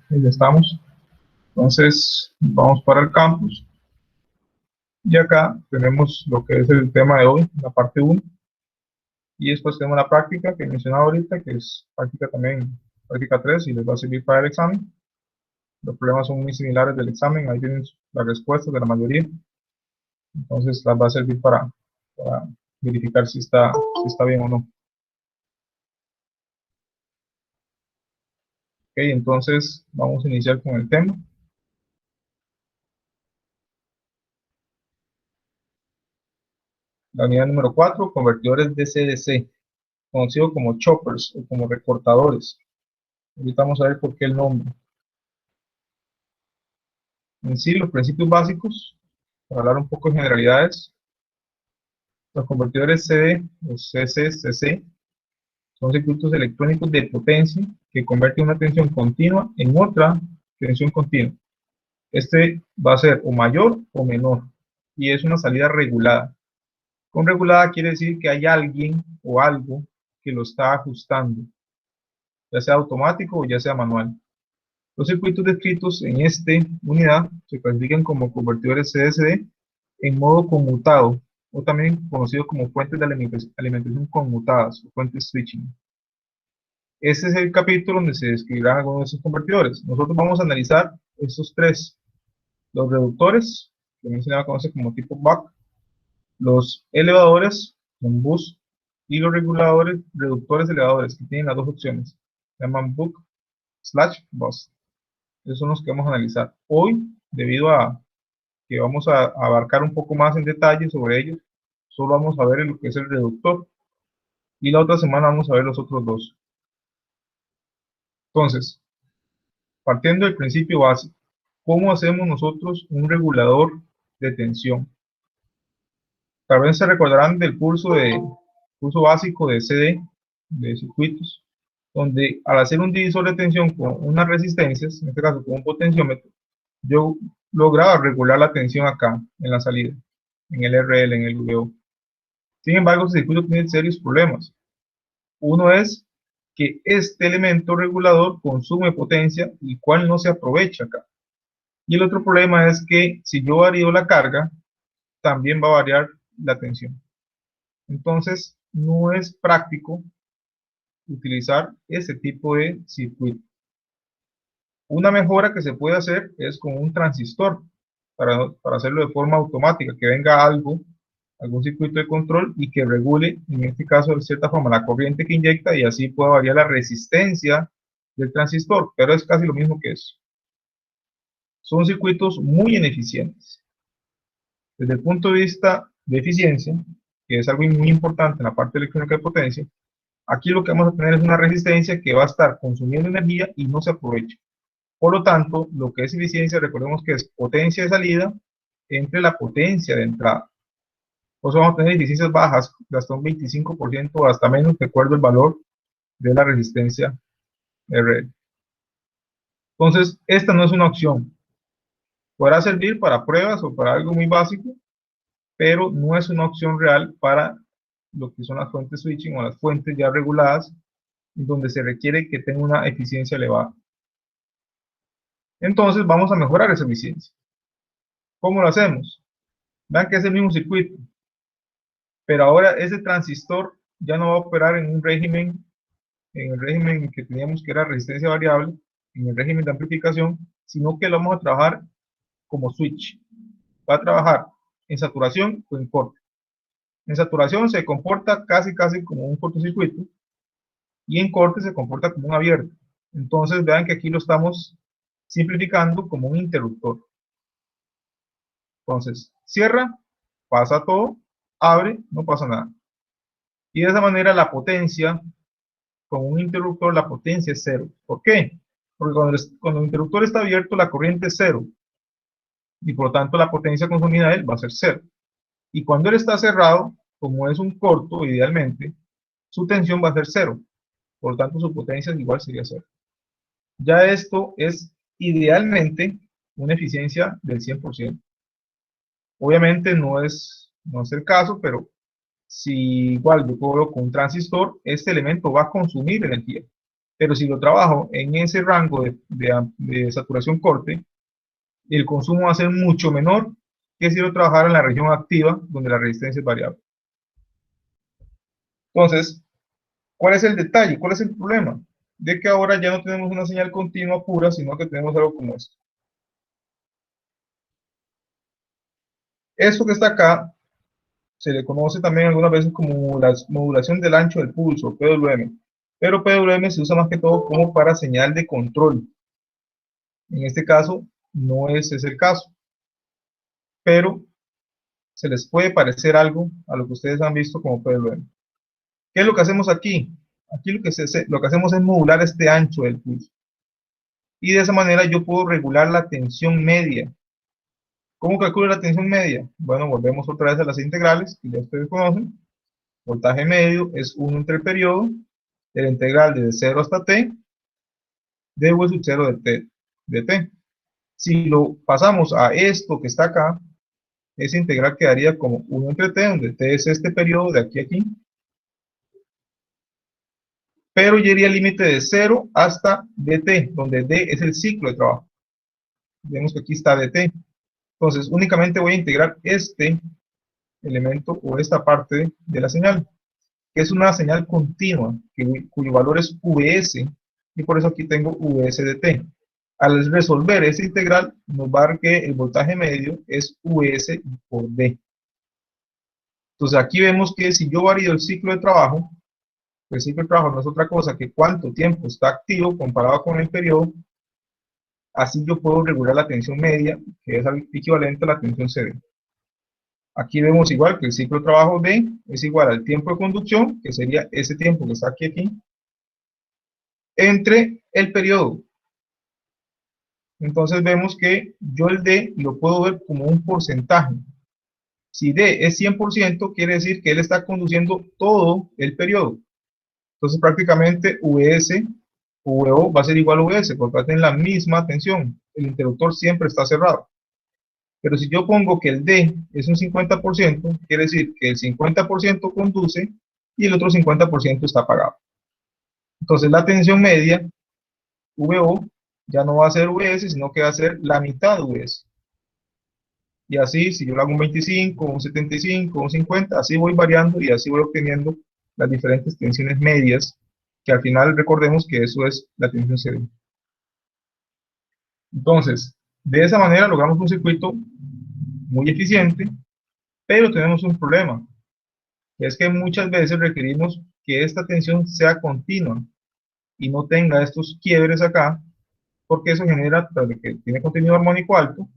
Ahí ya estamos. Entonces, vamos para el campus. Y acá tenemos lo que es el tema de hoy, la parte 1. Y después tenemos la práctica que he mencionado ahorita, que es práctica también, práctica 3, y les va a servir para el examen. Los problemas son muy similares del examen, ahí tienen las respuestas de la mayoría. Entonces, las va a servir para verificar si está bien o no. Ok, entonces vamos a iniciar con el tema. La unidad número 4, convertidores DC-DC, conocido como choppers o como recortadores. Ahorita vamos a ver por qué el nombre. En sí, los principios básicos, para hablar un poco de generalidades, los convertidores CD o CC son circuitos electrónicos de potencia que convierten una tensión continua en otra tensión continua. Este va a ser o mayor o menor y es una salida regulada. Con regulada quiere decir que hay alguien o algo que lo está ajustando, ya sea automático o ya sea manual. Los circuitos descritos en esta unidad se clasifican como convertidores CDCD en modo conmutado, o también conocido como fuentes de alimentación conmutadas, o fuentes switching. Este es el capítulo donde se describirán algunos de esos convertidores. Nosotros vamos a analizar estos tres: los reductores, que también se conoce como tipo buck, los elevadores, un bus, y los reguladores, reductores elevadores, que tienen las dos opciones, se llaman buck/bus. Esos son los que vamos a analizar hoy, debido a que vamos a abarcar un poco más en detalle sobre ellos. Solo vamos a ver lo que es el reductor, y la otra semana vamos a ver los otros dos. Entonces, partiendo del principio básico, ¿cómo hacemos nosotros un regulador de tensión? Tal vez se recordarán del curso básico de CD, de circuitos, donde al hacer un divisor de tensión con unas resistencias, en este caso con un potenciómetro, yo lograba regular la tensión acá, en la salida, en el RL, en el VO. Sin embargo, este circuito tiene serios problemas. Uno es que este elemento regulador consume potencia, el cual no se aprovecha acá. Y el otro problema es que si yo varío la carga, también va a variar la tensión. Entonces, no es práctico utilizar ese tipo de circuito. Una mejora que se puede hacer es con un transistor, para hacerlo de forma automática, que venga algún circuito de control y que regule, en este caso, de cierta forma, la corriente que inyecta, y así pueda variar la resistencia del transistor, pero es casi lo mismo que eso. Son circuitos muy ineficientes. Desde el punto de vista de eficiencia, que es algo muy importante en la parte electrónica de potencia, aquí lo que vamos a tener es una resistencia que va a estar consumiendo energía y no se aprovecha. Por lo tanto, lo que es eficiencia, recordemos que es potencia de salida entre la potencia de entrada. Por eso vamos a tener eficiencias bajas, de hasta un 25% o hasta menos, de acuerdo al valor de la resistencia RL. Entonces, esta no es una opción. Podrá servir para pruebas o para algo muy básico, pero no es una opción real para lo que son las fuentes switching o las fuentes ya reguladas, donde se requiere que tenga una eficiencia elevada. Entonces vamos a mejorar esa eficiencia. ¿Cómo lo hacemos? Vean que es el mismo circuito, pero ahora ese transistor ya no va a operar en un régimen, en el régimen que teníamos, que era resistencia variable, en el régimen de amplificación, sino que lo vamos a trabajar como switch. Va a trabajar en saturación o en corte. En saturación se comporta casi como un cortocircuito, y en corte se comporta como un abierto. Entonces vean que aquí lo estamos simplificando como un interruptor. Entonces, cierra, pasa todo, abre, no pasa nada. Y de esa manera la potencia, con un interruptor, la potencia es cero. ¿Por qué? Porque cuando el interruptor está abierto, la corriente es cero, y por lo tanto la potencia consumida de él va a ser cero. Y cuando él está cerrado, como es un corto, idealmente, su tensión va a ser cero. Por lo tanto, su potencia igual sería cero. Ya esto es idealmente una eficiencia del 100%. Obviamente no es el caso, pero si igual yo coloco un transistor, este elemento va a consumir energía. Pero si lo trabajo en ese rango de saturación corte, el consumo va a ser mucho menor que si lo trabajara en la región activa, donde la resistencia es variable. Entonces, ¿cuál es el detalle? ¿Cuál es el problema? De que ahora ya no tenemos una señal continua pura, sino que tenemos algo como esto. Esto que está acá se le conoce también algunas veces como la modulación del ancho del pulso, PWM. Pero PWM se usa más que todo como para señal de control. En este caso, no ese es el caso. Pero se les puede parecer algo a lo que ustedes han visto como PWM. ¿Qué es lo que hacemos aquí? Aquí lo que hacemos es modular este ancho del pulso. Y de esa manera yo puedo regular la tensión media. ¿Cómo calculo la tensión media? Bueno, volvemos otra vez a las integrales, que ya ustedes conocen. Voltaje medio es 1 entre el periodo, de la integral desde 0 hasta t, de v sub 0 de t. Si lo pasamos a esto que está acá, esa integral quedaría como 1 entre t, donde t es este periodo de aquí a aquí, pero llegaría al límite de 0 hasta dt, donde d es el ciclo de trabajo. Vemos que aquí está dt. Entonces, únicamente voy a integrar este elemento o esta parte de la señal, que es una señal continua, cuyo valor es Vs, y por eso aquí tengo Vs de t. Al resolver esta integral, nos va a dar que el voltaje medio es Vs por d. Entonces aquí vemos que si yo varío el ciclo de trabajo, el ciclo de trabajo no es otra cosa que cuánto tiempo está activo comparado con el periodo, así yo puedo regular la tensión media, que es equivalente a la tensión CD. Aquí vemos igual que el ciclo de trabajo D es igual al tiempo de conducción, que sería ese tiempo que está aquí, entre el periodo. Entonces vemos que yo el D lo puedo ver como un porcentaje. Si D es 100%, quiere decir que él está conduciendo todo el periodo. Entonces prácticamente Vs, VO va a ser igual a Vs, porque va a tener la misma tensión. El interruptor siempre está cerrado. Pero si yo pongo que el D es un 50%, quiere decir que el 50% conduce y el otro 50% está apagado. Entonces la tensión media, VO, ya no va a ser Vs, sino que va a ser la mitad de Vs. Y así, si yo lo hago un 25, un 75, un 50, así voy variando y así voy obteniendo las diferentes tensiones medias, que al final recordemos que eso es la tensión CD. Entonces, de esa manera logramos un circuito muy eficiente, pero tenemos un problema. Es que muchas veces requerimos que esta tensión sea continua y no tenga estos quiebres acá, porque eso genera, tras de que tiene contenido armónico alto,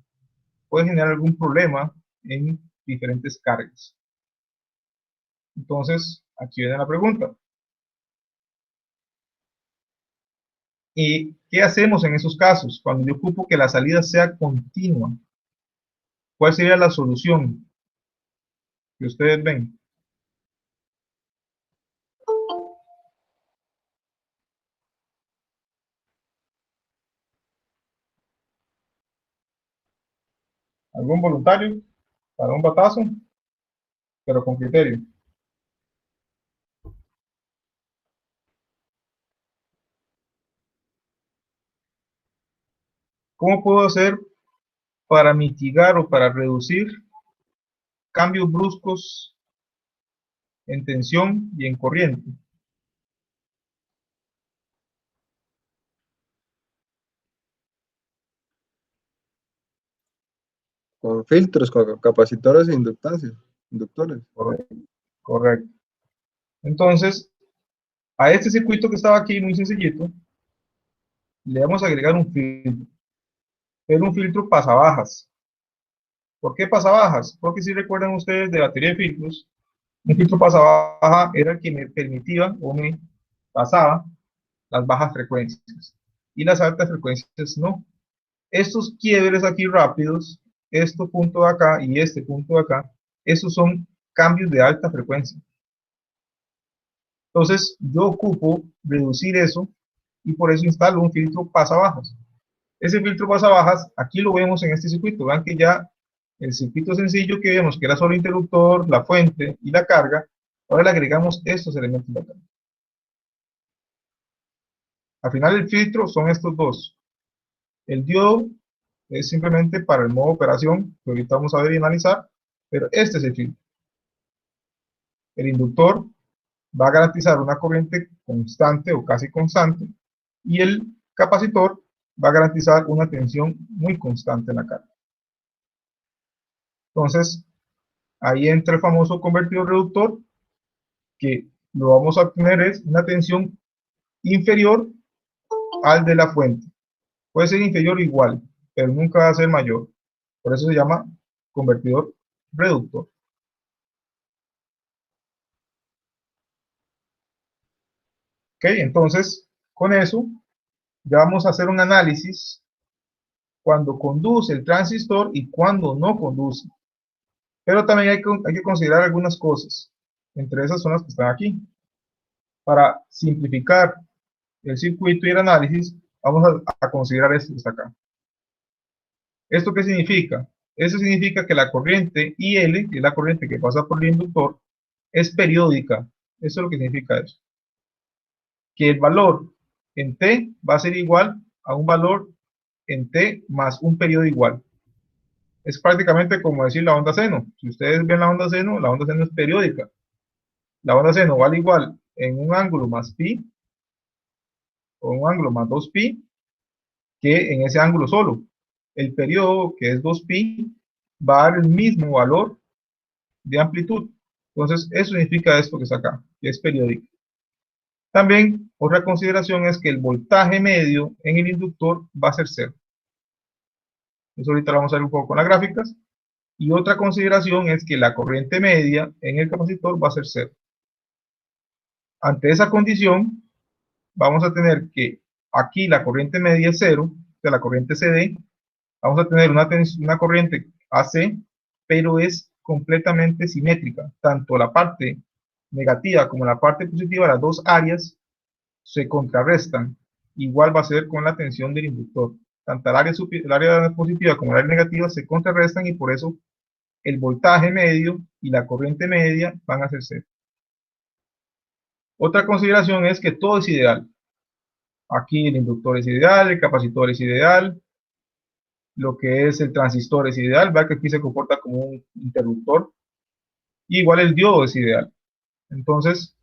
puede generar algún problema en diferentes cargas. Entonces, aquí viene la pregunta. ¿Y qué hacemos en esos casos? Cuando yo ocupo que la salida sea continua, ¿cuál sería la solución que ustedes ven? ¿Algún voluntario para un batazo? Pero con criterio. ¿Cómo puedo hacer para mitigar o para reducir cambios bruscos en tensión y en corriente? Con filtros, con capacitores e inductancias, inductores. Correcto. Correcto. Entonces, a este circuito que estaba aquí, muy sencillito, le vamos a agregar un filtro, pero un filtro pasabajas. ¿Por qué pasabajas? Porque si recuerdan ustedes de batería de filtros, un filtro pasabaja era el que me permitía o me pasaba las bajas frecuencias y las altas frecuencias no. Estos quiebres aquí rápidos, este punto de acá y este punto de acá, esos son cambios de alta frecuencia. Entonces, yo ocupo reducir eso y por eso instalo un filtro pasabajas. Ese filtro pasabajas, aquí lo vemos en este circuito. Vean que ya el circuito sencillo que vemos, que era solo el interruptor, la fuente y la carga, ahora le agregamos estos elementos de acá. Al final el filtro son estos dos. El diodo es simplemente para el modo de operación, que ahorita vamos a ver y analizar, pero este es el filtro. El inductor va a garantizar una corriente constante o casi constante, y el capacitor va a garantizar una tensión muy constante en la carga. Entonces, ahí entra el famoso convertidor reductor, que lo vamos a obtener es una tensión inferior al de la fuente. Puede ser inferior o igual, pero nunca va a ser mayor. Por eso se llama convertidor reductor. Ok, entonces, con eso, ya vamos a hacer un análisis cuando conduce el transistor y cuando no conduce. Pero también hay que considerar algunas cosas. Entre esas son las que están aquí. Para simplificar el circuito y el análisis, vamos a considerar esto que está acá. ¿Esto qué significa? Eso significa que la corriente IL, que es la corriente que pasa por el inductor, es periódica. Eso es lo que significa eso. Que el valor en T va a ser igual a un valor en T más un periodo igual. Es prácticamente como decir la onda seno. Si ustedes ven la onda seno es periódica. La onda seno vale igual en un ángulo más pi, o un ángulo más 2pi, que en ese ángulo solo. El periodo, que es 2pi, va a dar el mismo valor de amplitud. Entonces, eso significa esto que está acá, que es periódico. También, otra consideración es que el voltaje medio en el inductor va a ser cero. Eso ahorita lo vamos a ver un poco con las gráficas. Y otra consideración es que la corriente media en el capacitor va a ser cero. Ante esa condición, vamos a tener que aquí la corriente media es cero, o sea, la corriente CD, vamos a tener una corriente AC, pero es completamente simétrica. Tanto la parte negativa como la parte positiva, las dos áreas, se contrarrestan. Igual va a ser con la tensión del inductor. Tanto el área positiva como el área negativa se contrarrestan y por eso el voltaje medio y la corriente media van a ser cero. Otra consideración es que todo es ideal. Aquí el inductor es ideal, el capacitor es ideal, lo que es el transistor es ideal, vea que aquí se comporta como un interruptor, y igual el diodo es ideal. Entonces,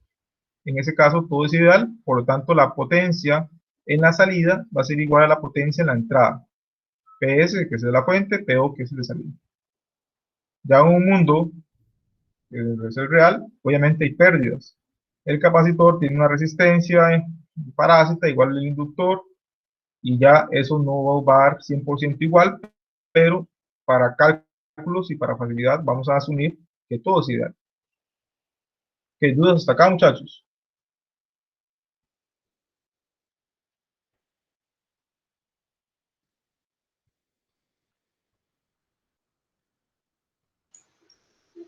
en ese caso todo es ideal, por lo tanto la potencia en la salida va a ser igual a la potencia en la entrada. PS, que es la fuente, PO, que es el de salida. Ya en un mundo que debe ser real, obviamente hay pérdidas. El capacitor tiene una resistencia parásita, igual el inductor, y ya eso no va a dar 100% igual, pero para cálculos y para facilidad vamos a asumir que todo es ideal. ¿Qué dudas hasta acá, muchachos?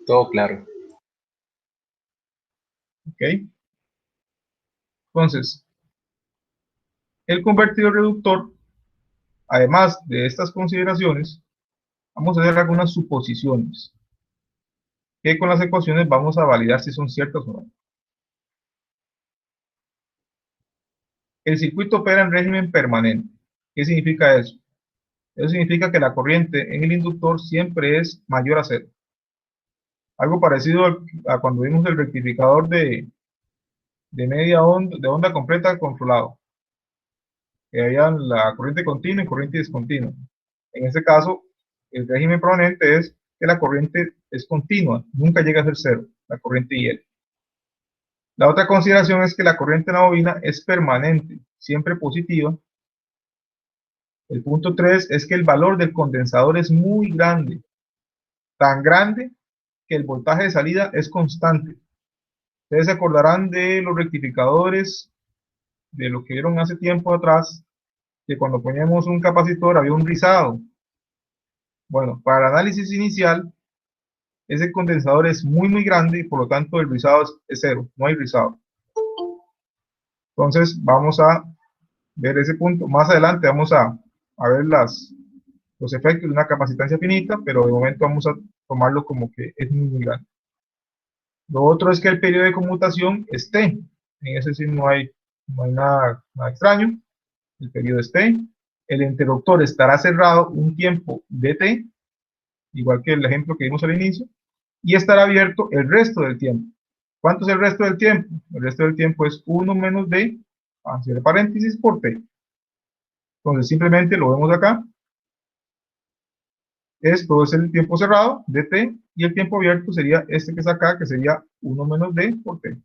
Todo claro. ¿Ok? Entonces, el convertidor reductor, además de estas consideraciones, vamos a hacer algunas suposiciones, que con las ecuaciones vamos a validar si son ciertas o no. El circuito opera en régimen permanente. ¿Qué significa eso? Eso significa que la corriente en el inductor siempre es mayor a cero. Algo parecido a cuando vimos el rectificador de media onda, de onda completa controlado. Que había la corriente continua y corriente discontinua. En este caso, el régimen permanente es que la corriente es continua, nunca llega a ser cero, la corriente IL. La otra consideración es que la corriente en la bobina es permanente, siempre positiva. El punto 3 es que el valor del condensador es muy grande, tan grande que el voltaje de salida es constante. Ustedes se acordarán de los rectificadores, de lo que vieron hace tiempo atrás, que cuando poníamos un capacitor había un rizado. Bueno, para el análisis inicial, ese condensador es muy grande y por lo tanto el rizado es cero, no hay rizado. Entonces vamos a ver ese punto. Más adelante vamos a ver los efectos de una capacitancia finita, pero de momento vamos a tomarlo como que es muy grande. Lo otro es que el periodo de conmutación es T. En ese sí no hay no hay nada extraño, el periodo es T, el interruptor estará cerrado un tiempo de T, igual que el ejemplo que vimos al inicio, y estará abierto el resto del tiempo. ¿Cuánto es el resto del tiempo? El resto del tiempo es 1 menos D, hacer paréntesis, por T. Entonces simplemente lo vemos acá. Esto es el tiempo cerrado de T, y el tiempo abierto sería este que está acá, que sería 1 menos D por T.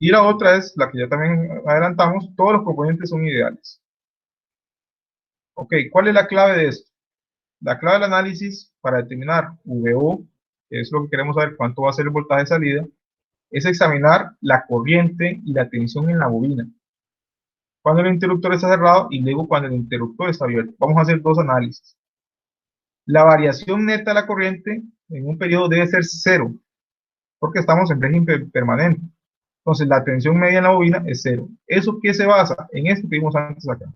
Y la otra es la que ya también adelantamos, todos los componentes son ideales. Ok, ¿cuál es la clave de esto? La clave del análisis para determinar VO, que es lo que queremos saber cuánto va a ser el voltaje de salida, es examinar la corriente y la tensión en la bobina cuando el interruptor está cerrado y luego cuando el interruptor está abierto. Vamos a hacer dos análisis. La variación neta de la corriente en un periodo debe ser cero, porque estamos en régimen permanente. Entonces la tensión media en la bobina es cero. ¿Eso qué se basa? En esto que vimos antes acá.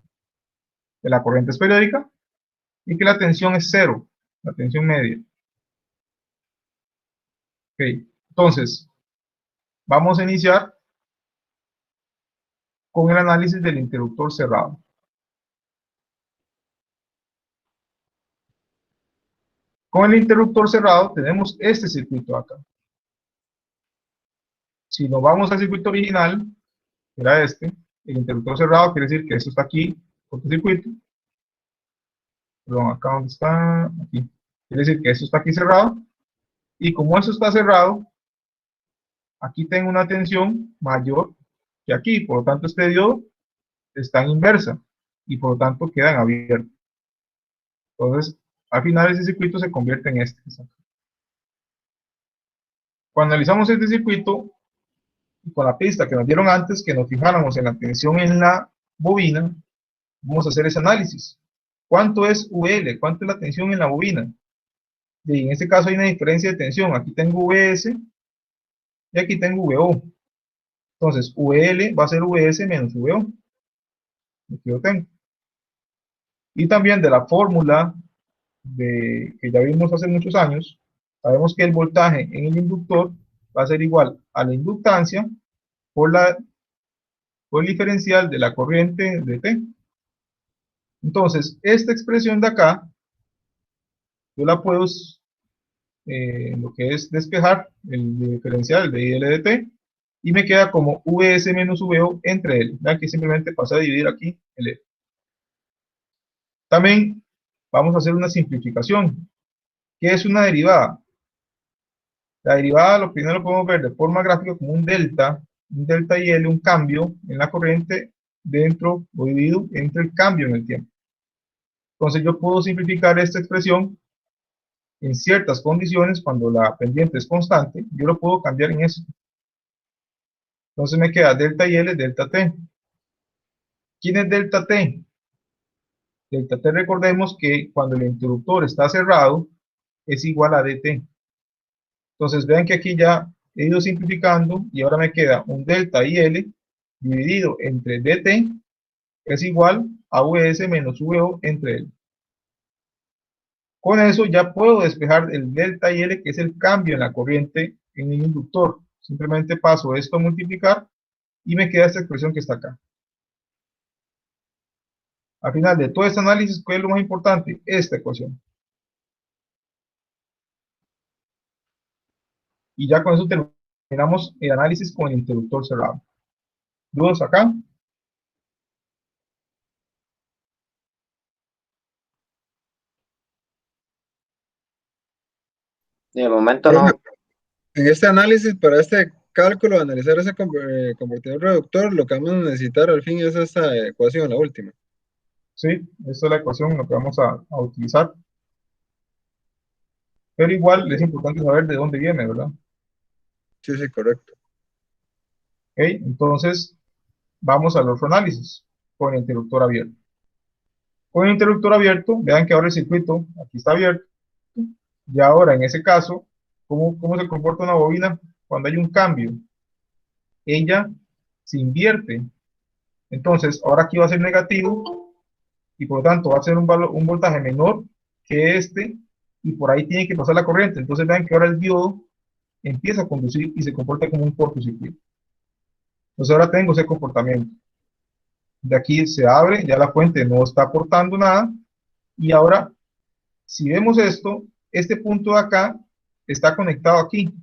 Que la corriente es periódica y que la tensión es cero, la tensión media. Ok, entonces vamos a iniciar con el análisis del interruptor cerrado. Con el interruptor cerrado tenemos este circuito acá. Si nos vamos al circuito original, que era este, el interruptor cerrado quiere decir que esto está aquí, cortocircuito. Perdón, acá donde está, aquí. Quiere decir que esto está aquí cerrado. Y como eso está cerrado, aquí tengo una tensión mayor que aquí. Por lo tanto, este diodo está en inversa. Y por lo tanto queda en abierto. Entonces, al final ese circuito se convierte en este. Cuando analizamos este circuito, con la pista que nos dieron antes, que nos fijáramos en la tensión en la bobina, vamos a hacer ese análisis. ¿Cuánto es VL? ¿Cuánto es la tensión en la bobina? Y en este caso hay una diferencia de tensión. Aquí tengo VS y aquí tengo VO. Entonces, VL va a ser VS menos VO. Aquí lo tengo. Y también de la fórmula que ya vimos hace muchos años, sabemos que el voltaje en el inductor va a ser igual a la inductancia por el diferencial de la corriente de T. Entonces, esta expresión de acá, yo la puedo, lo que es despejar el diferencial de I L de T, y me queda como VS menos VO entre L. Vean que simplemente pasa a dividir aquí el L. También vamos a hacer una simplificación. ¿Qué es una derivada? La derivada lo primero lo podemos ver de forma gráfica como un delta y L, un cambio en la corriente dentro o dividido entre el cambio en el tiempo. Entonces yo puedo simplificar esta expresión en ciertas condiciones, cuando la pendiente es constante, yo lo puedo cambiar en eso. Entonces me queda delta y L, delta T. ¿Quién es delta T? Delta T, recordemos que cuando el interruptor está cerrado, es igual a dt. Entonces vean que aquí ya he ido simplificando y ahora me queda un delta IL dividido entre dt es igual a Vs menos Vo entre L. Con eso ya puedo despejar el delta IL, que es el cambio en la corriente en el inductor. Simplemente paso esto a multiplicar y me queda esta expresión que está acá. Al final de todo este análisis, ¿cuál es lo más importante? Esta ecuación. Y ya con eso terminamos el análisis con el interruptor cerrado. ¿Dudas acá? De momento Profe, no. en este análisis, para este cálculo, analizar ese convertidor reductor, lo que vamos a necesitar al fin es esta ecuación, la última. Sí, esta es la ecuación, lo que vamos a utilizar. Pero igual es importante saber de dónde viene, ¿verdad? Sí, sí, correcto. Ok, entonces vamos al otro análisis con el interruptor abierto. Con el interruptor abierto, vean que ahora el circuito aquí está abierto. Y ahora, en ese caso, ¿cómo se comporta una bobina cuando hay un cambio? Ella se invierte. Entonces, ahora aquí va a ser negativo y por lo tanto va a ser un voltaje menor que este, y por ahí tiene que pasar la corriente. Entonces vean que ahora el diodo empieza a conducir y se comporta como un cortocircuito. Entonces ahora tengo ese comportamiento. De aquí se abre, ya la fuente no está aportando nada, y ahora, si vemos esto, este punto de acá está conectado aquí.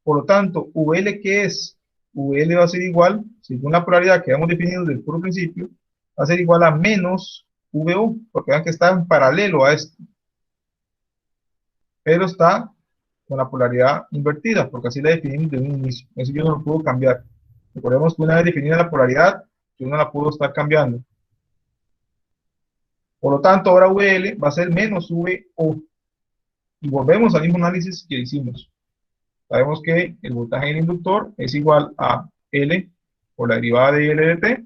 Por lo tanto, VL, ¿qué es? VL va a ser igual, según la polaridad que hemos definido desde el puro principio, va a ser igual a menos VO, porque vean que está en paralelo a esto, pero está con la polaridad invertida, porque así la definimos de un inicio. Eso yo no lo puedo cambiar. Recordemos que una vez definida la polaridad, yo no la puedo estar cambiando. Por lo tanto, ahora VL va a ser menos VO. Y volvemos al mismo análisis que hicimos. Sabemos que el voltaje del inductor es igual a L por la derivada de L de T.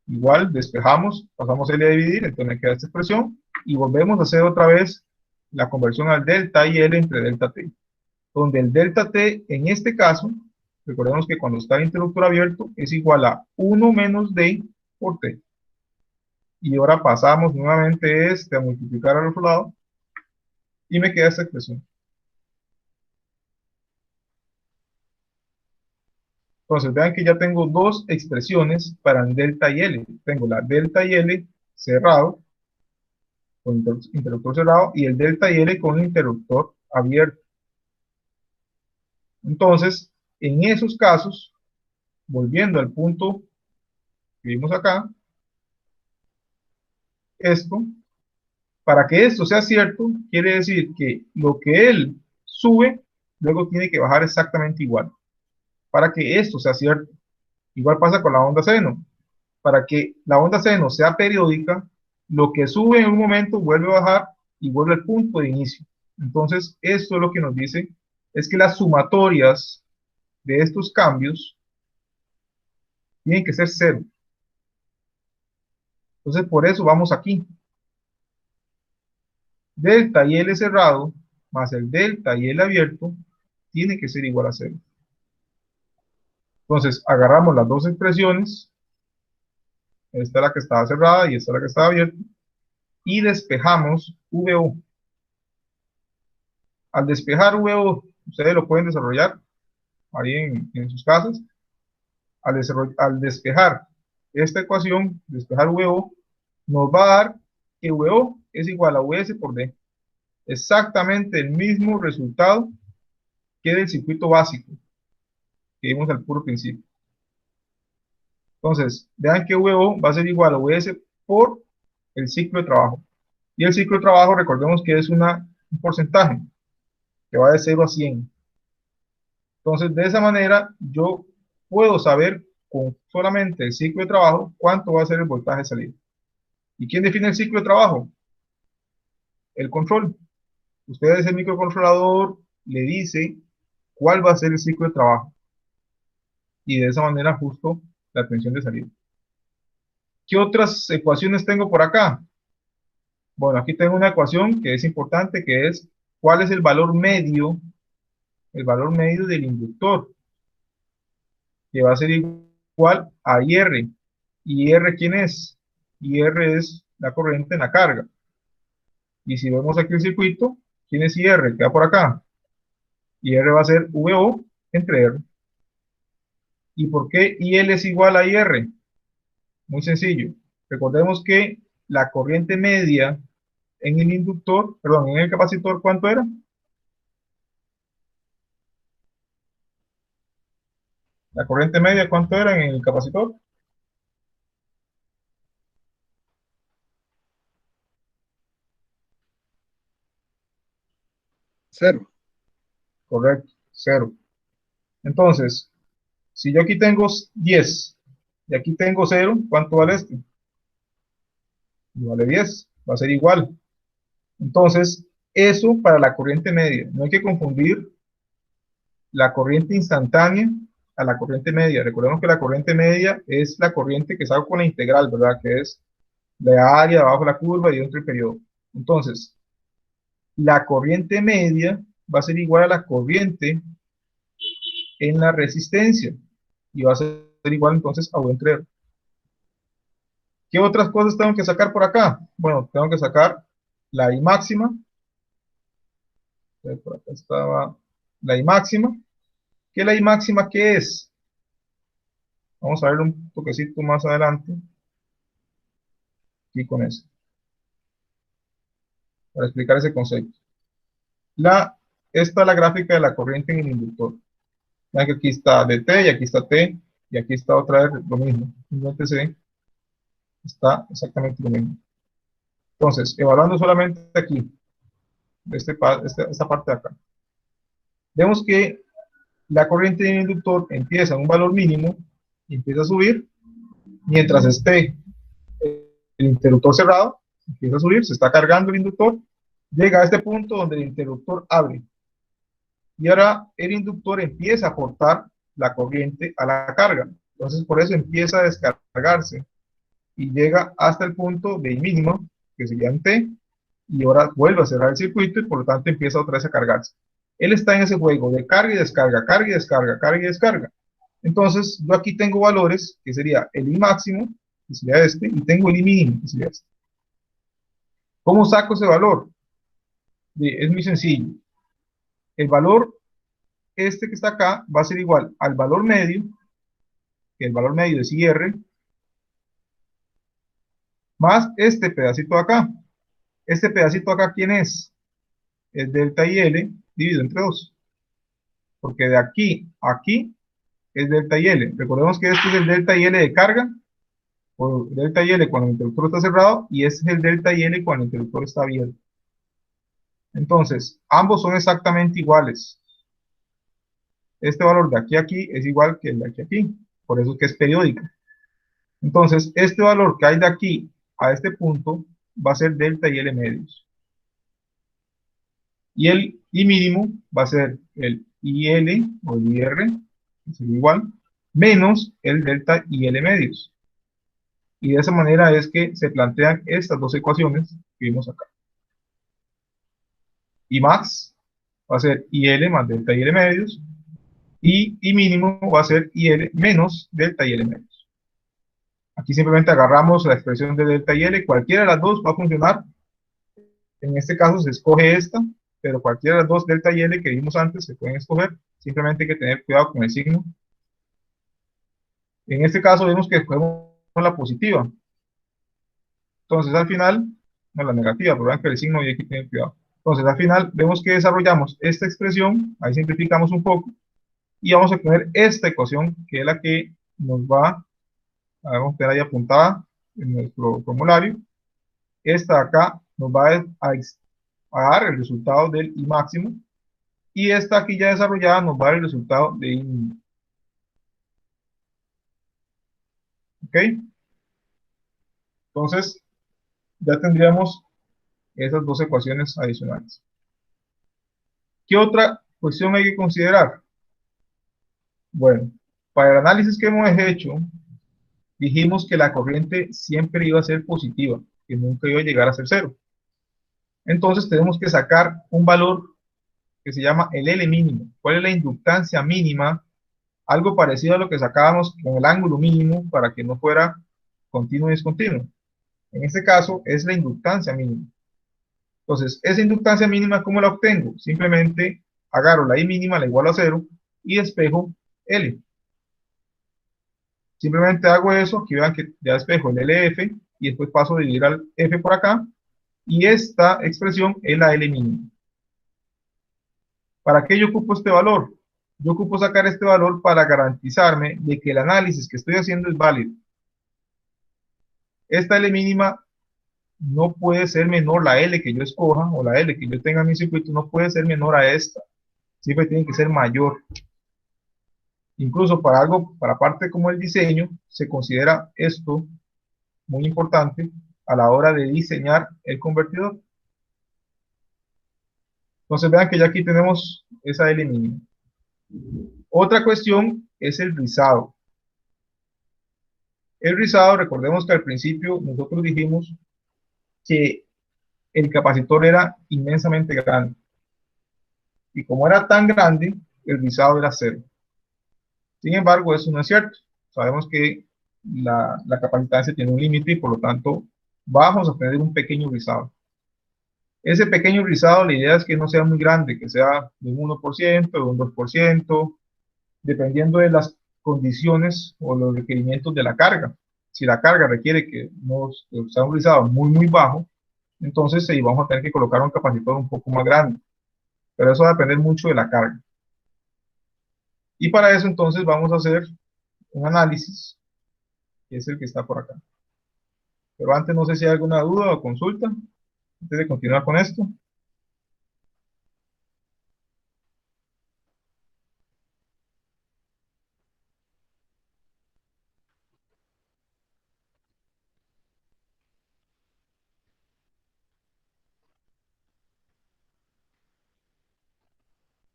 Igual, despejamos, pasamos L a dividir, entonces me queda esta expresión. Y volvemos a hacer otra vez la conversión al delta y L entre delta T. Donde el delta T, en este caso, recordemos que cuando está el interruptor abierto, es igual a 1 menos D por T. Y ahora pasamos nuevamente a multiplicar al otro lado. Y me queda esta expresión. Entonces, vean que ya tengo dos expresiones para el delta y L. Tengo la delta y L cerrado, con interruptor cerrado, y el delta y L con interruptor abierto. Entonces, en esos casos, volviendo al punto que vimos acá, esto, para que esto sea cierto, quiere decir que lo que él sube, luego tiene que bajar exactamente igual, para que esto sea cierto. Igual pasa con la onda seno. Para que la onda seno sea periódica, lo que sube en un momento vuelve a bajar y vuelve al punto de inicio. Entonces, esto es lo que nos dice, es que las sumatorias de estos cambios tienen que ser cero. Entonces, por eso vamos aquí. Delta y L cerrado más el delta y L abierto tiene que ser igual a cero. Entonces, agarramos las dos expresiones. Esta es la que estaba cerrada y esta es la que estaba abierta. Y despejamos VO. Al despejar VO, ustedes lo pueden desarrollar ahí en sus casas. Al despejar esta ecuación, despejar VO, nos va a dar que VO es igual a VS por D. Exactamente el mismo resultado que del circuito básico que vimos al puro principio. Entonces, vean que VO va a ser igual a VS por el ciclo de trabajo. Y el ciclo de trabajo, recordemos que es un porcentaje que va de 0 a 100. Entonces, de esa manera, yo puedo saber con solamente el ciclo de trabajo cuánto va a ser el voltaje de salida. ¿Y quién define el ciclo de trabajo? El control. Ustedes, el microcontrolador, le dice cuál va a ser el ciclo de trabajo. Y de esa manera ajusto la tensión de salida. ¿Qué otras ecuaciones tengo por acá? Bueno, aquí tengo una ecuación que es importante, que es cuál es el valor medio del inductor, que va a ser igual a IR. ¿Y IR quién es? IR es la corriente en la carga. Y si vemos aquí el circuito, ¿quién es IR? Queda por acá. IR va a ser VO entre R. ¿Y por qué IL es igual a IR? Muy sencillo. Recordemos que la corriente media en el inductor, perdón, en el capacitor, ¿cuánto era? La corriente media, ¿cuánto era en el capacitor? Cero. Correcto, cero. Entonces, si yo aquí tengo 10 y aquí tengo 0, ¿cuánto vale este? Y vale 10, va a ser igual. Entonces, eso para la corriente media. No hay que confundir la corriente instantánea a la corriente media. Recordemos que la corriente media es la corriente que salgo con la integral, ¿verdad? Que es la área abajo de la curva y dentro del periodo. Entonces, la corriente media va a ser igual a la corriente en la resistencia. Y va a ser igual entonces a V entre R. ¿Qué otras cosas tengo que sacar por acá? Bueno, tengo que sacar la I máxima. Por acá estaba la I máxima. ¿Qué es la I máxima? ¿Qué es? Vamos a ver un toquecito más adelante. Aquí con eso. Para explicar ese concepto. Esta es la gráfica de la corriente en el inductor. Vean que aquí está dt y aquí está t y aquí está otra vez lo mismo. Simplemente está exactamente lo mismo. Entonces, evaluando solamente aquí, esta parte de acá, vemos que la corriente del inductor empieza en un valor mínimo y empieza a subir mientras esté el interruptor cerrado, empieza a subir, se está cargando el inductor, llega a este punto donde el interruptor abre. Y ahora el inductor empieza a aportar la corriente a la carga. Entonces, por eso empieza a descargarse y llega hasta el punto de I mínimo, que sería en T, y ahora vuelve a cerrar el circuito y por lo tanto empieza otra vez a cargarse. Él está en ese juego de carga y descarga, carga y descarga, carga y descarga. Entonces, yo aquí tengo valores, que sería el I máximo, que sería este, y tengo el I mínimo, que sería este. ¿Cómo saco ese valor? Es muy sencillo. El valor este que está acá va a ser igual al valor medio, que el valor medio es IR, más este pedacito de acá. Este pedacito de acá, ¿quién es? Es delta IL dividido entre 2. Porque de aquí a aquí es delta IL. Recordemos que este es el delta IL de carga, o delta IL cuando el interruptor está cerrado, y este es el delta IL cuando el interruptor está abierto. Entonces, ambos son exactamente iguales. Este valor de aquí a aquí es igual que el de aquí a aquí. Por eso es que es periódica. Entonces, este valor que hay de aquí a este punto va a ser delta IL medios. Y el I mínimo va a ser el IL o el IR, que es igual, menos el delta IL medios. Y de esa manera es que se plantean estas dos ecuaciones que vimos acá. I max va a ser IL más delta IL medios, y I mínimo va a ser IL menos delta IL medios. Aquí simplemente agarramos la expresión de delta IL, cualquiera de las dos va a funcionar. En este caso se escoge esta, pero cualquiera de las dos delta y L que vimos antes se pueden escoger, simplemente hay que tener cuidado con el signo. En este caso vemos que escogemos la positiva, entonces al final, no la negativa, pero vean que el signo y hay que tener cuidado. Entonces al final vemos que desarrollamos esta expresión, ahí simplificamos un poco, y vamos a tener esta ecuación, que es la que nos va, vamos a tener ahí apuntada en nuestro formulario. Esta de acá nos va a dar el resultado del I máximo, y esta aquí ya desarrollada nos va a dar el resultado de I mínimo. ¿Ok? Entonces, ya tendríamos esas dos ecuaciones adicionales. ¿Qué otra cuestión hay que considerar? Bueno, para el análisis que hemos hecho, dijimos que la corriente siempre iba a ser positiva, que nunca iba a llegar a ser cero. Entonces tenemos que sacar un valor que se llama el L mínimo. ¿Cuál es la inductancia mínima? Algo parecido a lo que sacábamos con el ángulo mínimo para que no fuera continuo y discontinuo. En este caso es la inductancia mínima. Entonces, esa inductancia mínima, ¿cómo la obtengo? Simplemente agarro la I mínima, la igualo a 0 y despejo L. Simplemente hago eso, aquí vean que ya despejo el LF y después paso a dividir al F por acá, y esta expresión es la L mínima. ¿Para qué yo ocupo este valor? Yo ocupo sacar este valor para garantizarme de que el análisis que estoy haciendo es válido. Esta L mínima no puede ser menor, la L que yo escoja o la L que yo tenga en mi circuito no puede ser menor a esta. Siempre tiene que ser mayor. Incluso para algo, para parte como el diseño, se considera esto muy importante a la hora de diseñar el convertidor. Entonces vean que ya aquí tenemos esa L mínima. Otra cuestión es el rizado. El rizado, recordemos que al principio nosotros dijimos que el capacitor era inmensamente grande. Y como era tan grande, el rizado era cero. Sin embargo, eso no es cierto. Sabemos que la capacitancia tiene un límite y por lo tanto vamos a tener un pequeño rizado. Ese pequeño rizado, la idea es que no sea muy grande, que sea de un 1%, de un 2%, dependiendo de las condiciones o los requerimientos de la carga. Si la carga requiere que no sea un rizado muy bajo, entonces ahí vamos a tener que colocar un capacitor un poco más grande. Pero eso va a depender mucho de la carga. Y para eso entonces vamos a hacer un análisis, que es el que está por acá. Pero antes no sé si hay alguna duda o consulta, antes de continuar con esto.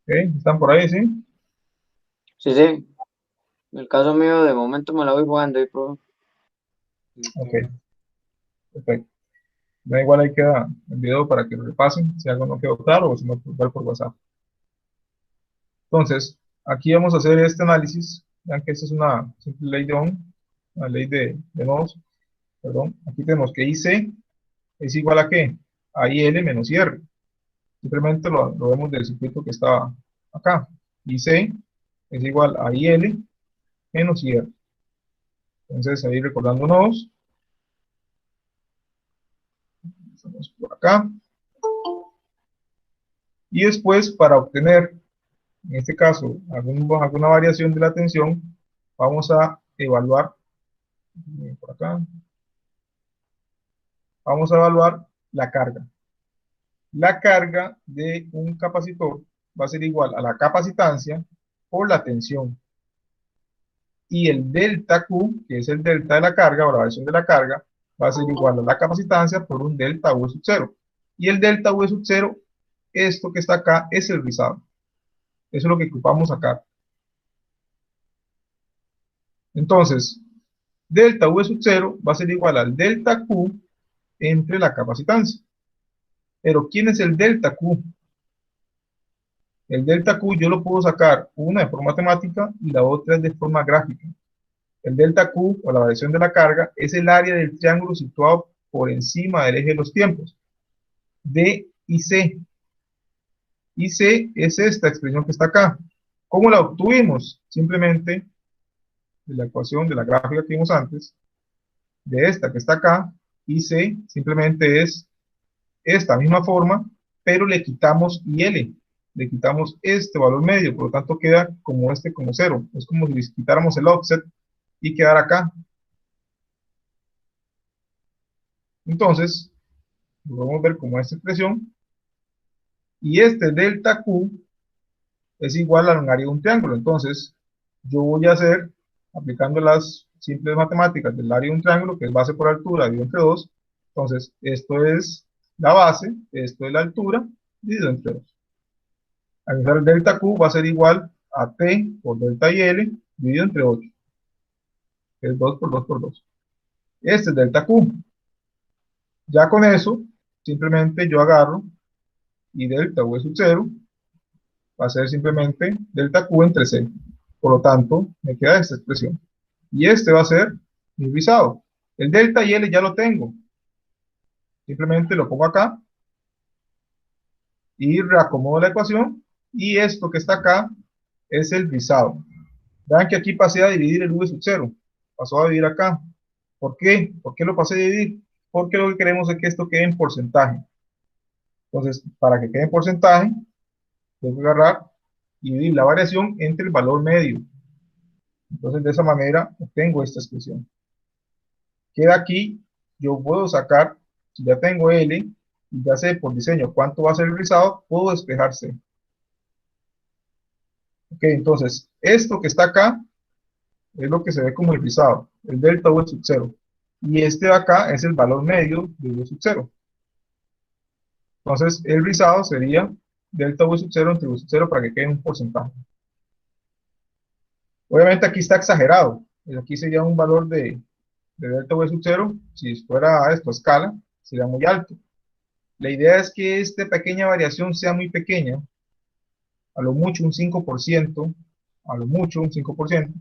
¿Ok? ¿Están por ahí, sí? Sí, sí. En el caso mío, de momento me la voy jugando y profe. Ok, perfecto. Da igual ahí queda el video para que lo repasen, si algo no quedó claro o si no, pues, ver por WhatsApp. Entonces, aquí vamos a hacer este análisis. Vean que esta es una simple ley de Ohm, una ley de nodos. Perdón. Aquí tenemos que IC es igual a ¿qué? A IL menos IR. Simplemente lo vemos del circuito que está acá. IC es igual a IL menos IR. Entonces, ahí recordando nodos. Estamos por acá. Y después, para obtener, en este caso, alguna variación de la tensión, vamos a evaluar, por acá, vamos a evaluar la carga. La carga de un capacitor va a ser igual a la capacitancia por la tensión. Y el delta Q, que es el delta de la carga o la variación de la carga, va a ser igual a la capacitancia por un delta V sub 0. Y el delta V sub 0, esto que está acá, es el rizado. Eso es lo que ocupamos acá. Entonces, delta V sub 0 va a ser igual al delta Q entre la capacitancia. Pero, ¿quién es el delta Q? El delta Q yo lo puedo sacar una de forma matemática y la otra es de forma gráfica. El delta Q, o la variación de la carga, es el área del triángulo situado por encima del eje de los tiempos. D y C. Y C es esta expresión que está acá. ¿Cómo la obtuvimos? Simplemente de la ecuación de la gráfica que vimos antes, de esta que está acá, y C simplemente es esta misma forma, pero le quitamos IL, le quitamos este valor medio, por lo tanto queda como como 0. Es como si le quitáramos el offset y quedara acá. Entonces, lo podemos ver como esta expresión, y este delta Q es igual a la área de un triángulo. Entonces, yo voy a hacer, aplicando las simples matemáticas del área de un triángulo, que es base por altura dividido entre 2. Entonces, esto es la base, esto es la altura, dividido entre 2. Al usar el delta Q va a ser igual a T por delta IL dividido entre 8, que es 2 por 2 por 2. Este es delta Q. Ya con eso, simplemente yo agarro y delta V sub 0 va a ser simplemente delta Q entre C. Por lo tanto, me queda esta expresión. Y este va a ser mi rizado. El delta y L ya lo tengo. Simplemente lo pongo acá y reacomodo la ecuación. Y esto que está acá es el rizado. Vean que aquí pasé a dividir el V sub 0. Pasó a dividir acá. ¿Por qué? ¿Por qué lo pasé a dividir? Porque lo que queremos es que esto quede en porcentaje. Entonces, para que quede en porcentaje, tengo que agarrar y dividir la variación entre el valor medio. Entonces, de esa manera, obtengo esta expresión. Queda aquí, yo puedo sacar, si ya tengo L, y ya sé por diseño cuánto va a ser el rizado, puedo despejar C. Ok, entonces, esto que está acá, es lo que se ve como el rizado, el delta V sub 0. Y este de acá es el valor medio de V sub 0. Entonces, el rizado sería delta V sub 0 entre V sub 0 para que quede un porcentaje. Obviamente aquí está exagerado. Aquí sería un valor de delta V sub 0. Si fuera esto a escala, sería muy alto. La idea es que esta pequeña variación sea muy pequeña, a lo mucho un 5%, a lo mucho un 5%,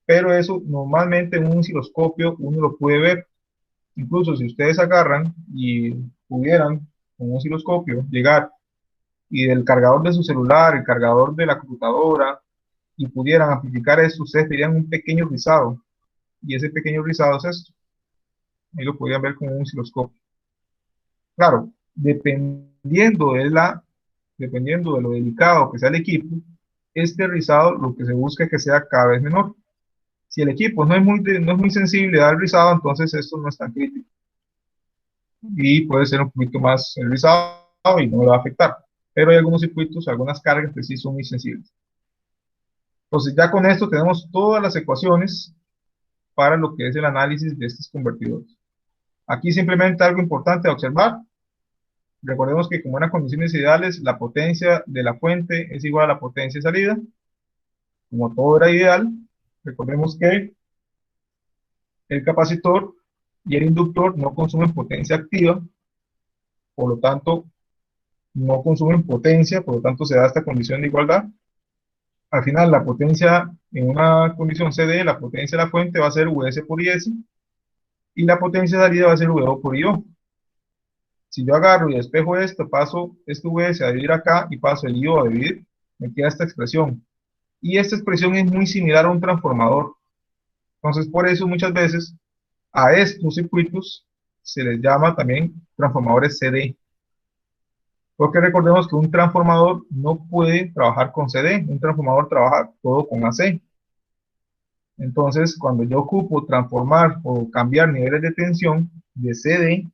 pero eso normalmente en un osciloscopio uno lo puede ver. Incluso si ustedes agarran y pudieran con un osciloscopio, llegar y del cargador de su celular, el cargador de la computadora, y pudieran amplificar eso, ustedes verían un pequeño rizado, y ese pequeño rizado es esto. Ahí lo podrían ver con un osciloscopio. Claro, dependiendo de lo delicado que sea el equipo, este rizado lo que se busca es que sea cada vez menor. Si el equipo no es muy sensible al rizado, entonces esto no es tan crítico. Y puede ser un poquito más el rizado y no le va a afectar. Pero hay algunos circuitos, algunas cargas que sí son muy sensibles. Entonces ya con esto tenemos todas las ecuaciones para lo que es el análisis de estos convertidores. Aquí simplemente algo importante a observar. Recordemos que como en condiciones ideales, la potencia de la fuente es igual a la potencia de salida. Como todo era ideal, recordemos que el capacitor y el inductor no consumen potencia activa, por lo tanto, no consumen potencia, por lo tanto se da esta condición de igualdad. Al final, la potencia en una condición CD, la potencia de la fuente va a ser Vs por Is, y la potencia de salida va a ser VO por IO. Si yo agarro y despejo esto, paso este Vs a dividir acá y paso el IO a dividir, me queda esta expresión. Y esta expresión es muy similar a un transformador. Entonces, por eso muchas veces a estos circuitos se les llama también transformadores CD. Porque recordemos que un transformador no puede trabajar con CD, un transformador trabaja todo con AC. Entonces, cuando yo ocupo transformar o cambiar niveles de tensión de CD,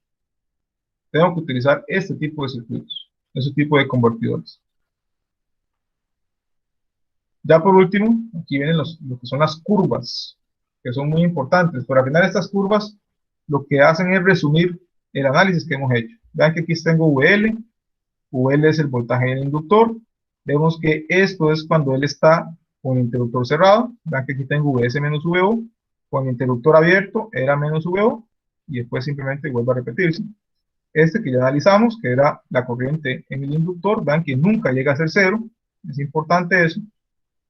tengo que utilizar este tipo de circuitos, este tipo de convertidores. Ya por último, aquí vienen lo que son las curvas, que son muy importantes, pero al final estas curvas lo que hacen es resumir el análisis que hemos hecho. Vean que aquí tengo VL, VL es el voltaje del inductor, vemos que esto es cuando él está con el interruptor cerrado, vean que aquí tengo VS menos VO, con el interruptor abierto era menos VO, y después simplemente vuelve a repetirse. Este que ya analizamos, que era la corriente en el inductor, vean que nunca llega a ser cero, es importante eso,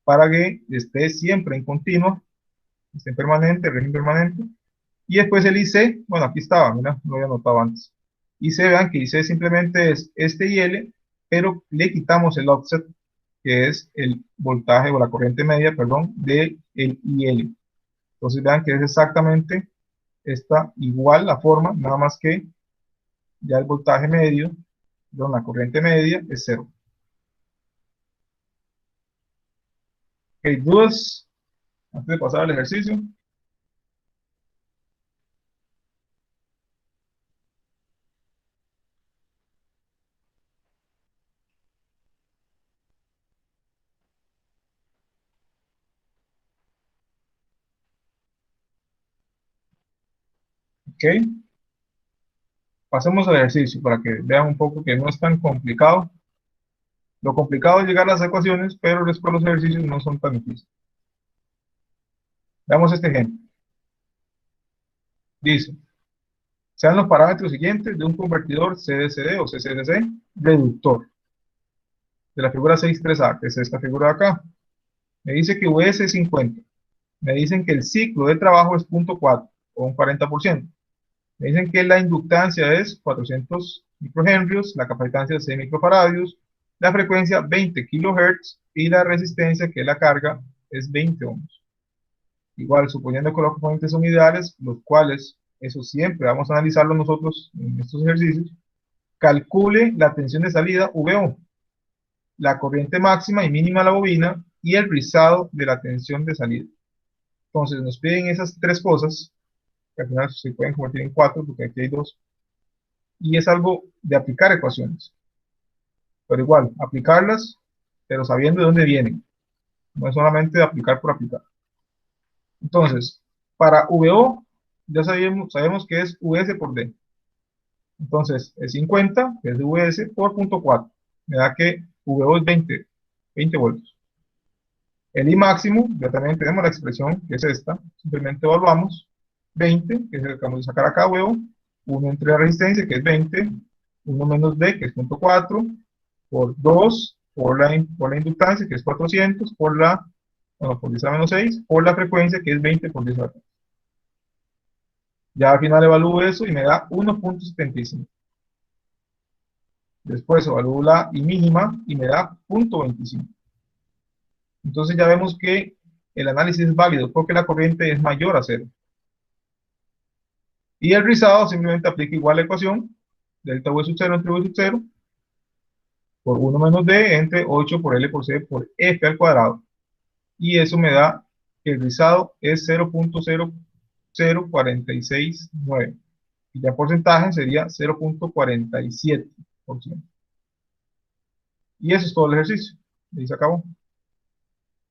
para que esté siempre en continua, esté en permanente, régimen permanente. Y después el IC, bueno, aquí estaba, mira, no lo había notado antes. IC, vean que IC simplemente es este IL, pero le quitamos el offset, que es el voltaje o la corriente media, perdón, del IL. Entonces vean que es exactamente esta igual la forma, nada más que ya el voltaje medio, perdón, la corriente media es cero. ¿Hay dudas antes de pasar al ejercicio? Ok. Pasemos al ejercicio para que vean un poco que no es tan complicado. Lo complicado es llegar a las ecuaciones, pero después los ejercicios no son tan difíciles. Veamos este ejemplo. Dice, sean los parámetros siguientes de un convertidor CDCD o CCDC reductor. De la figura 6.3a, que es esta figura de acá. Me dice que VS es 50. Me dicen que el ciclo de trabajo es 0.4 o un 40%. Me dicen que la inductancia es 400 microhenrios, la capacitancia es 6 microfaradios, la frecuencia 20 kilohertz y la resistencia, que es la carga, es 20 ohms. Igual, suponiendo que los componentes son ideales, los cuales, eso siempre vamos a analizarlo nosotros en estos ejercicios, calcule la tensión de salida VO, la corriente máxima y mínima de la bobina y el rizado de la tensión de salida. Entonces nos piden esas tres cosas, que al final se pueden convertir en cuatro, porque aquí hay dos, y es algo de aplicar ecuaciones. Pero igual, aplicarlas, pero sabiendo de dónde vienen. No es solamente de aplicar por aplicar. Entonces, para VO, ya sabemos que es VS por D. Entonces, es 50, que es de VS, por 0.4. Me da que VO es 20 voltios. El I máximo, ya también tenemos la expresión, que es esta. Simplemente evaluamos 20, que es el que vamos a sacar acá, VO. 1 entre la resistencia, que es 20. 1 menos D, que es 0.4. Por 2, por la inductancia, que es 400, por 10 a la menos 6, por la frecuencia, que es 20 por 10 a la menos 6. Ya al final evalúo eso y me da 1.75. Después evalúo la I mínima y me da 0.25. Entonces ya vemos que el análisis es válido porque la corriente es mayor a 0. Y el rizado simplemente aplica igual la ecuación, delta V sub 0 entre V sub 0, por 1 menos D entre 8 por L por C por F al cuadrado. Y eso me da que el rizado es 0.00469. Y ya porcentaje sería 0.47%. Y eso es todo el ejercicio. Y se acabó.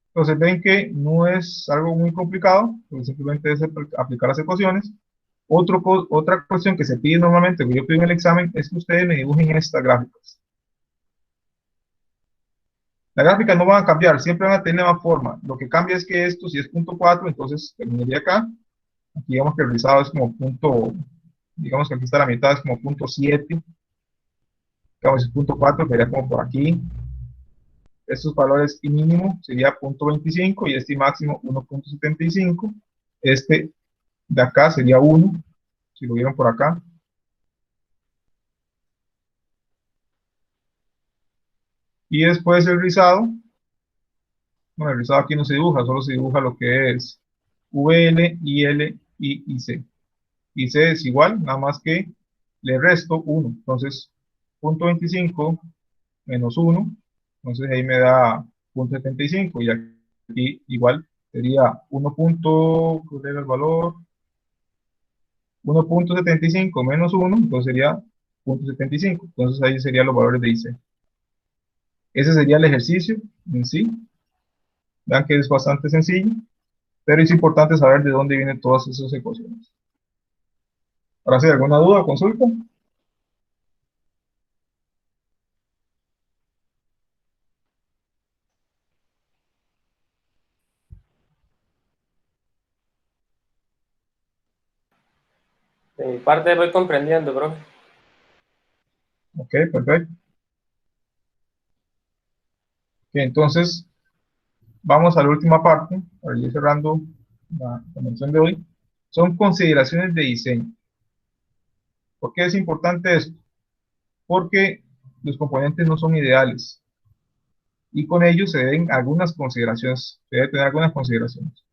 Entonces ven que no es algo muy complicado, porque simplemente es aplicar las ecuaciones. Otra cuestión que se pide normalmente, que yo pido en el examen, es que ustedes me dibujen estas gráficas. Las gráficas no van a cambiar, siempre van a tener la misma forma. Lo que cambia es que esto, si es 0.4, entonces terminaría acá. Aquí digamos que el rizado es como digamos que aquí está la mitad, es como 0.7. Digamos, es 0.4, sería como por aquí. Estos valores I mínimo sería 0.25 y este I máximo 1.75. Este de acá sería 1, si lo vieron por acá. Y después el rizado. Bueno, el rizado aquí no se dibuja, solo se dibuja lo que es VL, IL y IC. IC es igual, nada más que le resto 1. Entonces, 0.25 menos 1. Entonces ahí me da 0.75 y aquí igual sería 1. ¿Cuál era el valor? 1.75 menos 1, entonces sería 0.75. Entonces ahí serían los valores de IC. Ese sería el ejercicio en sí. Vean que es bastante sencillo, pero es importante saber de dónde vienen todas esas ecuaciones. Ahora sí, ¿alguna duda o consulta? De mi parte voy comprendiendo, profe. Ok, perfecto. Ok, entonces, vamos a la última parte, para ir cerrando la mención de hoy. Son consideraciones de diseño. ¿Por qué es importante esto? Porque los componentes no son ideales. Y con ellos se deben algunas consideraciones, se debe tener algunas consideraciones.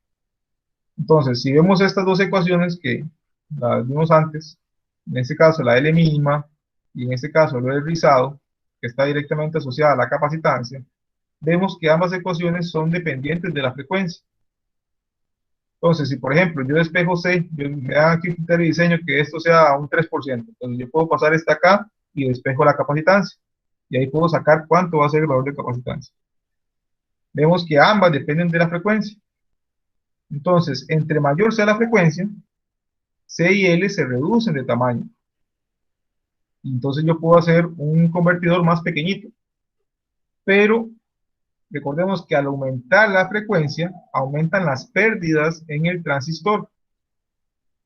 Entonces, si vemos estas dos ecuaciones que las vimos antes, en este caso la L mínima y en este caso lo del rizado, que está directamente asociada a la capacitancia, vemos que ambas ecuaciones son dependientes de la frecuencia. Entonces, si por ejemplo yo despejo C, me dan aquí un criterio de diseño que esto sea un 3%, entonces yo puedo pasar esta acá y despejo la capacitancia. Y ahí puedo sacar cuánto va a ser el valor de capacitancia. Vemos que ambas dependen de la frecuencia. Entonces, entre mayor sea la frecuencia, C y L se reducen de tamaño. Entonces yo puedo hacer un convertidor más pequeñito. Pero recordemos que al aumentar la frecuencia, aumentan las pérdidas en el transistor.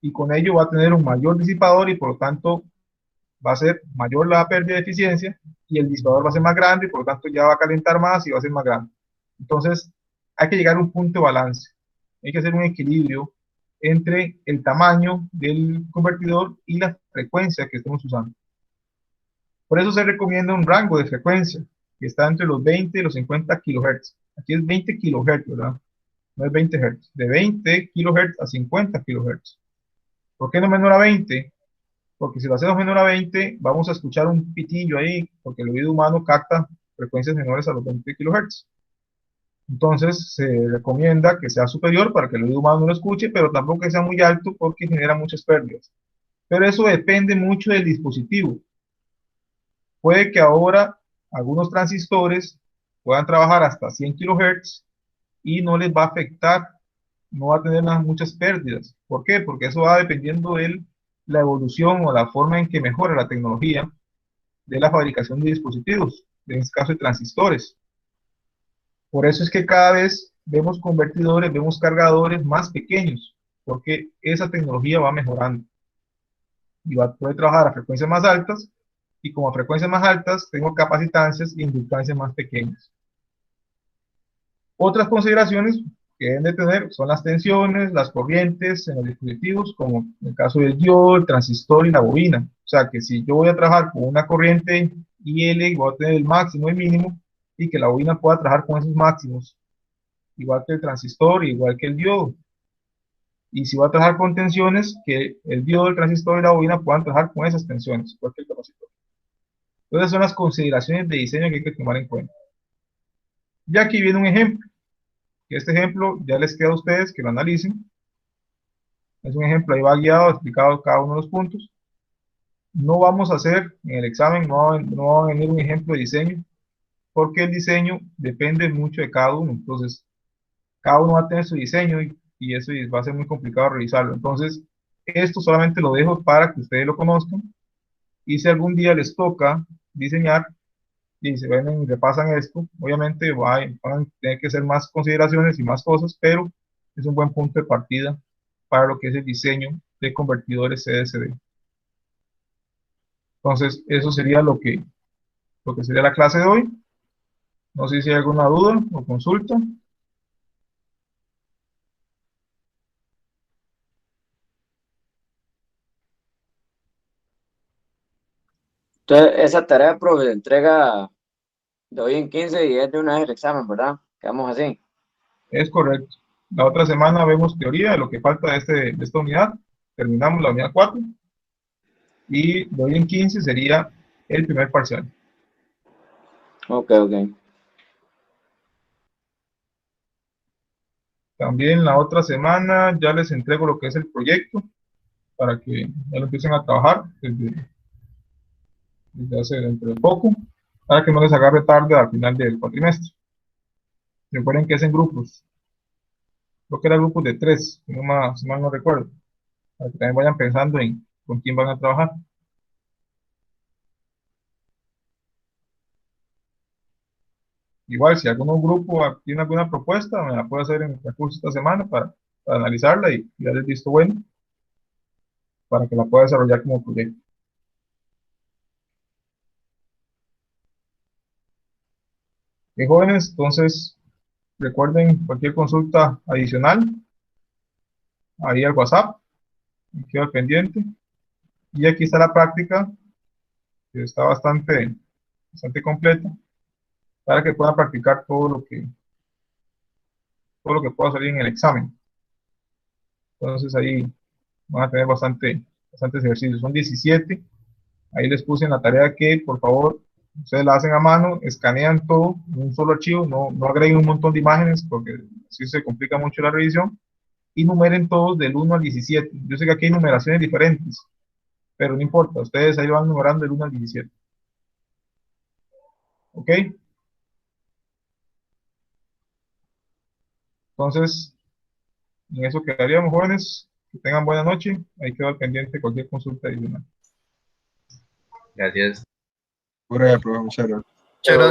Y con ello va a tener un mayor disipador y por lo tanto va a ser mayor la pérdida de eficiencia y el disipador va a ser más grande y por lo tanto ya va a calentar más y va a ser más grande. Entonces hay que llegar a un punto de balance. Hay que hacer un equilibrio entre el tamaño del convertidor y la frecuencia que estemos usando. Por eso se recomienda un rango de frecuencia que está entre los 20 y los 50 kHz. Aquí es 20 kHz, ¿verdad? No es 20 Hz. De 20 kHz a 50 kHz. ¿Por qué no menor a 20? Porque si lo hacemos menor a 20, vamos a escuchar un pitillo ahí, porque el oído humano capta frecuencias menores a los 20 kHz. Entonces, se recomienda que sea superior para que el oído humano no lo escuche, pero tampoco que sea muy alto porque genera muchas pérdidas. Pero eso depende mucho del dispositivo. Puede que ahora algunos transistores puedan trabajar hasta 100 kHz y no les va a afectar, no va a tener muchas pérdidas. ¿Por qué? Porque eso va dependiendo de la evolución o la forma en que mejora la tecnología de la fabricación de dispositivos, en este caso de transistores. Por eso es que cada vez vemos convertidores, vemos cargadores más pequeños, porque esa tecnología va mejorando. Y puede trabajar a frecuencias más altas, y como a frecuencias más altas tengo capacitancias e inductancias más pequeñas. Otras consideraciones que deben de tener son las tensiones, las corrientes en los dispositivos, como en el caso del diodo, el transistor y la bobina. O sea que si yo voy a trabajar con una corriente y L va a tener el máximo y el mínimo, y que la bobina pueda trabajar con esos máximos, igual que el transistor, igual que el diodo. Y si va a trabajar con tensiones, que el diodo, el transistor y la bobina puedan trabajar con esas tensiones, igual que el capacitor. Entonces son las consideraciones de diseño que hay que tomar en cuenta. Y aquí viene un ejemplo, que este ejemplo ya les queda a ustedes que lo analicen. Es un ejemplo, ahí va guiado, explicado cada uno de los puntos. No vamos a hacer en el examen, no va a venir un ejemplo de diseño, porque el diseño depende mucho de cada uno. Entonces, cada uno va a tener su diseño y eso va a ser muy complicado revisarlo. Entonces, esto solamente lo dejo para que ustedes lo conozcan. Y si algún día les toca diseñar y se ven y repasan esto, obviamente van a tener que hacer más consideraciones y más cosas, pero es un buen punto de partida para lo que es el diseño de convertidores CDSD. Entonces, eso sería lo que sería la clase de hoy. No sé si hay alguna duda o consulta. Entonces, esa tarea, profe, se entrega de hoy en 15 y es de una vez el examen, ¿verdad? Quedamos así. Es correcto. La otra semana vemos teoría de lo que falta de esta unidad. Terminamos la unidad 4. Y de hoy en 15 sería el primer parcial. Ok, ok. También la otra semana ya les entrego lo que es el proyecto para que ya lo empiecen a trabajar desde hace dentro de poco, para que no les agarre tarde al final del cuatrimestre. Recuerden que es en grupos. Creo que era grupos de 3, si mal no recuerdo, para que también vayan pensando en con quién van a trabajar. Igual, si algún grupo tiene alguna propuesta, me la puede hacer en el recurso esta semana para analizarla y darle el visto bueno para que la pueda desarrollar como proyecto. Jóvenes, entonces recuerden cualquier consulta adicional ahí al WhatsApp, me quedo al pendiente. Y aquí está la práctica, que está bastante completa, para que puedan practicar todo lo que pueda salir en el examen. Entonces ahí van a tener bastantes ejercicios, son 17. Ahí les puse en la tarea que, por favor, ustedes la hacen a mano, escanean todo en un solo archivo, no agreguen un montón de imágenes, porque así se complica mucho la revisión, y numeren todos del 1 al 17. Yo sé que aquí hay numeraciones diferentes, pero no importa, ustedes ahí van numerando del 1 al 17. ¿Ok? Entonces, en eso quedaríamos, jóvenes. Que tengan buena noche. Ahí quedo al pendiente cualquier consulta adicional. Gracias. Pura, profe, muchas gracias. Muchas gracias.